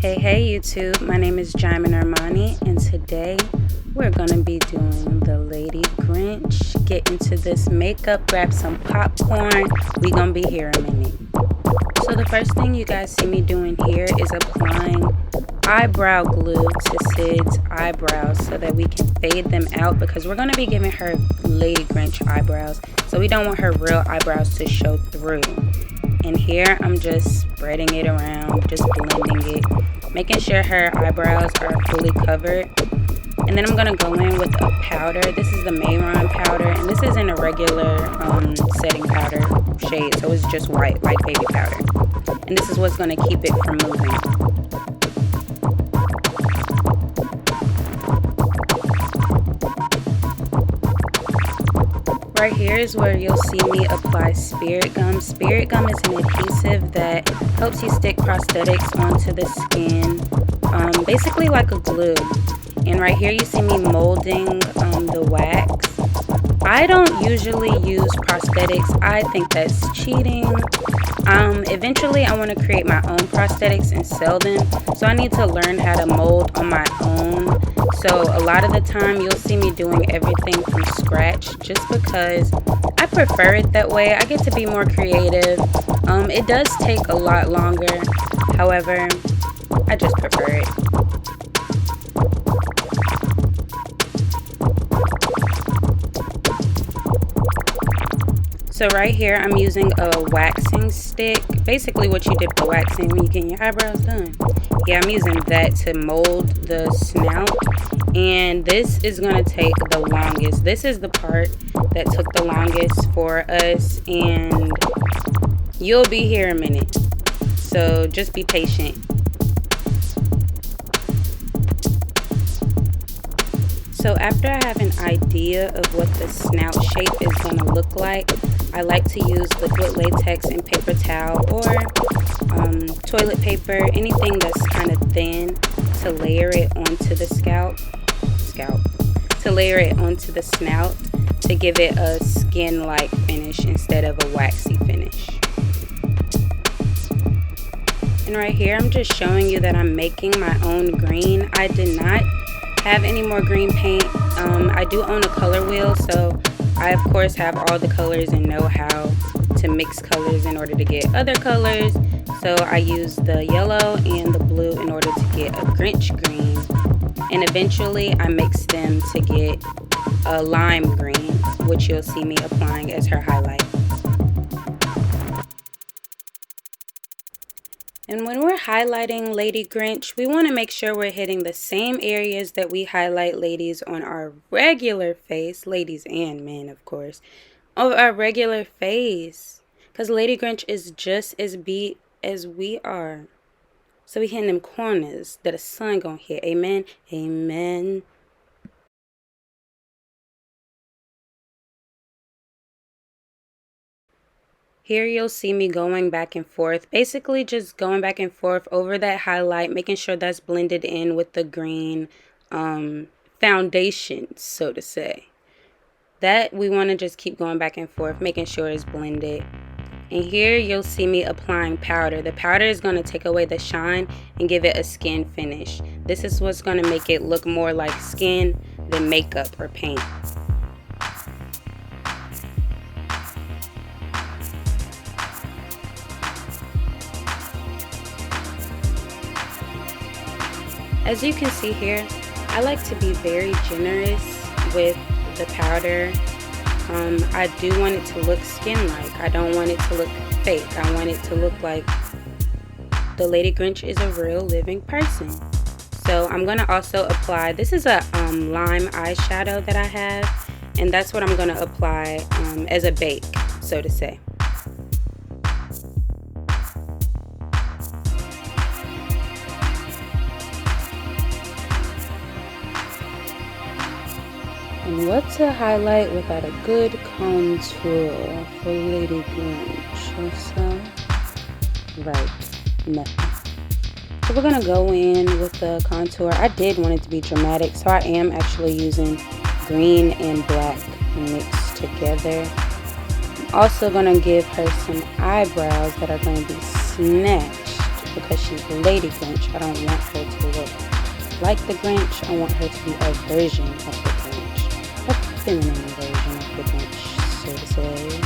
Hey YouTube, my name is Jaimin Armani and today we're going to be doing the Lady Grinch. Get into this makeup, grab some popcorn, we going to be here a minute. So the first thing you guys see me doing here is applying eyebrow glue to Sid's eyebrows so that we can fade them out because we're going to be giving her Lady Grinch eyebrows, so we don't want her real eyebrows to show through. And here I'm just spreading it around, just blending it, making sure her eyebrows are fully covered. And then I'm going to go in with a powder. This is the Mayron powder, and this isn't a regular setting powder shade, so it's just white, like baby powder. And this is what's going to keep it from moving. Right here is where you'll see me apply Spirit Gum. Spirit Gum is an adhesive that helps you stick prosthetics onto the skin, basically like a glue. And right here you see me molding the wax. I don't usually use prosthetics. I think that's cheating. Eventually I want to create my own prosthetics and sell them, so I need to learn how to mold on my own. So a lot of the time you'll see me doing everything from scratch just because I prefer it that way. I get to be more creative. It does take a lot longer, however, I just prefer it. So right here, I'm using a waxing stick. Basically what you dip the wax in when you get your eyebrows done. Yeah, I'm using that to mold the snout. And this is gonna take the longest. This is the part that took the longest for us. And you'll be here a minute. So just be patient. So after I have an idea of what the snout shape is going to look like, I like to use liquid latex and paper towel or toilet paper, anything that's kind of thin, to layer it onto the to layer it onto the snout to give it a skin-like finish instead of a waxy finish. And right here, I'm just showing you that I'm making my own green. I did not have any more green paint. I do own a color wheel, so I of course have all the colors and know how to mix colors in order to get other colors. So I use the yellow and the blue in order to get a Grinch green, and eventually I mix them to get a lime green, which you'll see me applying as her highlight. And when we're highlighting Lady Grinch, we want to make sure we're hitting the same areas that we highlight ladies on our regular face, ladies and men, of course, on our regular face. Because Lady Grinch is just as beat as we are. So we hitting them corners that the sun gonna hit. Amen? Amen. Here you'll see me going back and forth, basically just going back and forth over that highlight, making sure that's blended in with the green foundation, so to say. That we want to just keep going back and forth, making sure it's blended. And here you'll see me applying powder. The powder is going to take away the shine and give it a skin finish. This is what's going to make it look more like skin than makeup or paint. As you can see here, I like to be very generous with the powder. I do want it to look skin-like. I don't want it to look fake. I want it to look like the Lady Grinch is a real living person. So I'm going to also apply, this is a lime eyeshadow that I have, and that's what I'm going to apply as a bake, so to say. And what to highlight without a good contour for Lady Grinch? So, right, nothing. So we're gonna go in with the contour. I did want it to be dramatic, so I am actually using green and black mixed together. I'm also gonna give her some eyebrows that are gonna be snatched because she's Lady Grinch. I don't want her to look like the Grinch. I want her to be a version of the Grinch. A feminine version of the Grinch, so to say.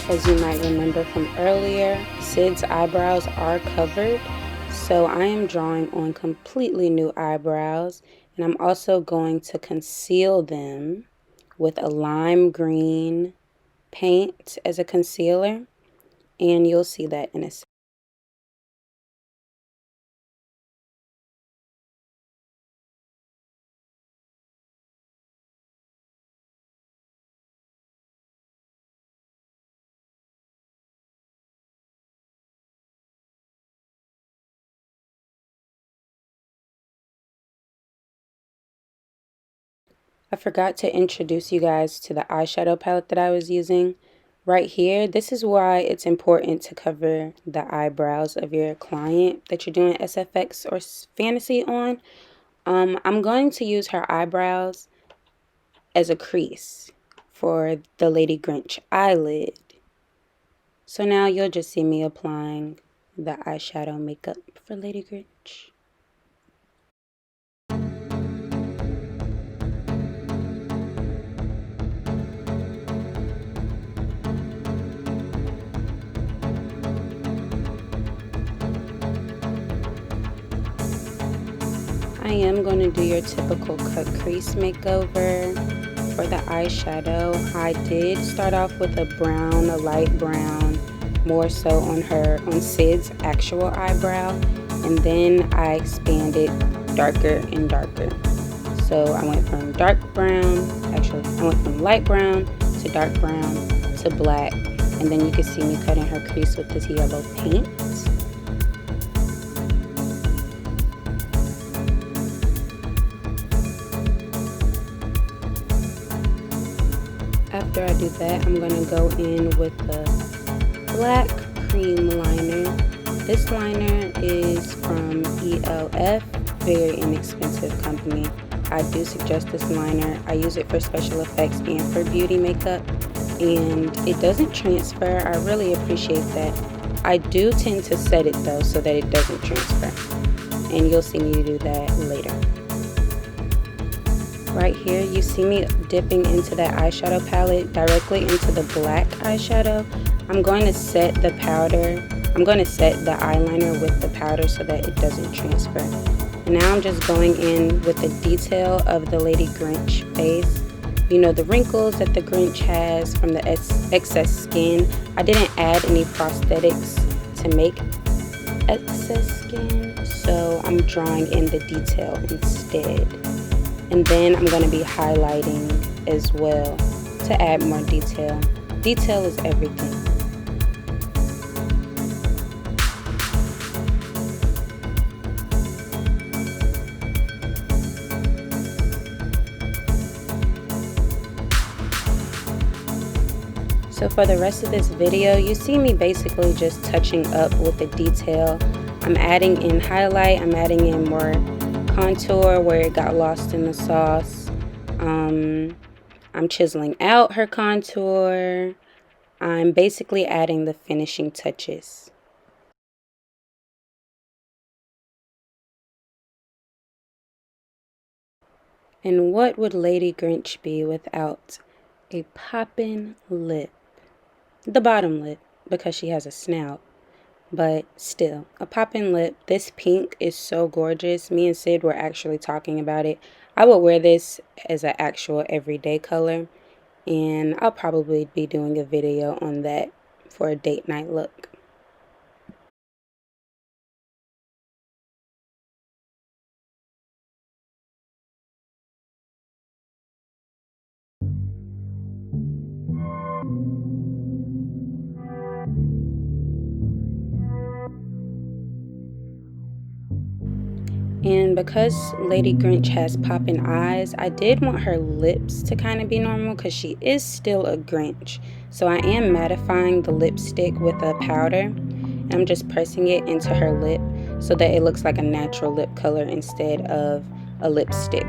As you might remember from earlier, Sid's eyebrows are covered, so I am drawing on completely new eyebrows, and I'm also going to conceal them with a lime green paint as a concealer, and you'll see that in a second. I forgot to introduce you guys to the eyeshadow palette that I was using. Right here, this is why it's important to cover the eyebrows of your client that you're doing SFX or fantasy on. I'm going to use her eyebrows as a crease for the Lady Grinch eyelid. So now you'll just see me applying the eyeshadow makeup for Lady Grinch. I am going to do your typical cut crease makeover for the eyeshadow. I did start off with a brown, a light brown, more so on Sid's actual eyebrow, and then I expanded darker and darker. So I went from dark brown, I went from light brown to dark brown to black, and then you can see me cutting her crease with this yellow paint. After I do that, I'm going to go in with the black cream liner. This liner is from ELF, very inexpensive company. I do suggest this liner. I use it for special effects and for beauty makeup, and it doesn't transfer. I really appreciate that. I do tend to set it though so that it doesn't transfer, and you'll see me do that later. Right here, you see me dipping into that eyeshadow palette directly into the black eyeshadow. I'm going to set the powder. I'm going to set the eyeliner with the powder so that it doesn't transfer. And now I'm just going in with the detail of the Lady Grinch face. You know, the wrinkles that the Grinch has from the excess skin. I didn't add any prosthetics to make excess skin, so I'm drawing in the detail instead. And then I'm going to be highlighting as well to add more detail. Detail is everything. So for the rest of this video, you see me basically just touching up with the detail. I'm adding in highlight, I'm adding in more contour where it got lost in the sauce. I'm chiseling out her contour. I'm basically adding the finishing touches. And what would Lady Grinch be without a poppin' lip? The bottom lip, because she has a snout. But still, a poppin' lip. This pink is so gorgeous. Me and Sid were actually talking about it. I would wear this as an actual everyday color, and I'll probably be doing a video on that for a date night look. And because Lady Grinch has popping eyes, I did want her lips to kind of be normal because she is still a Grinch. So I am mattifying the lipstick with a powder. And I'm just pressing it into her lip so that it looks like a natural lip color instead of a lipstick.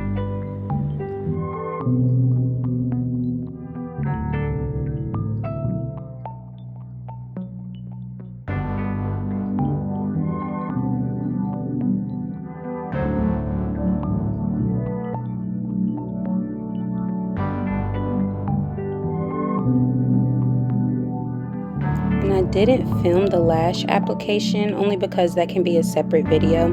I didn't film the lash application only because that can be a separate video,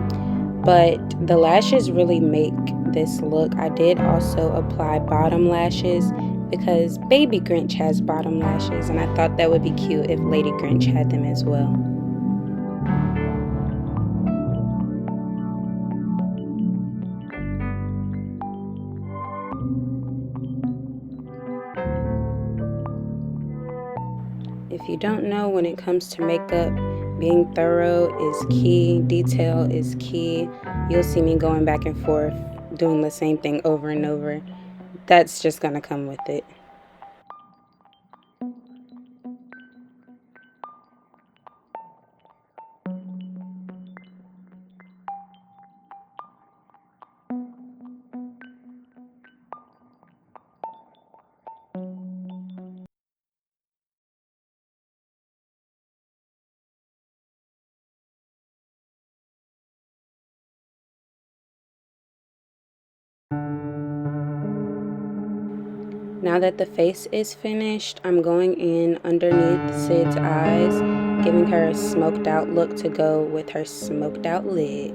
but the lashes really make this look. I did also apply bottom lashes because baby Grinch has bottom lashes, and I thought that would be cute if Lady Grinch had them as well. If you don't know, when it comes to makeup, being thorough is key, detail is key. You'll see me going back and forth, doing the same thing over and over. That's just gonna come with it. Now that the face is finished, I'm going in underneath Sid's eyes, giving her a smoked out look to go with her smoked out lid.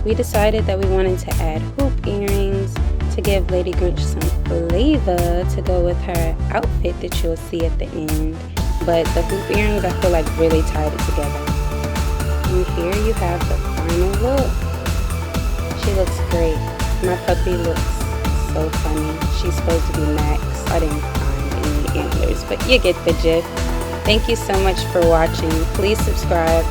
We decided that we wanted to add hoop earrings to give Lady Grinch some flavor to go with her outfit that you'll see at the end. But the hoop earrings, I feel like, really tied it together. And here you have the final look. She looks great. My puppy looks so funny. She's supposed to be Max. I didn't find any antlers, but you get the gist. Thank you so much for watching. Please subscribe.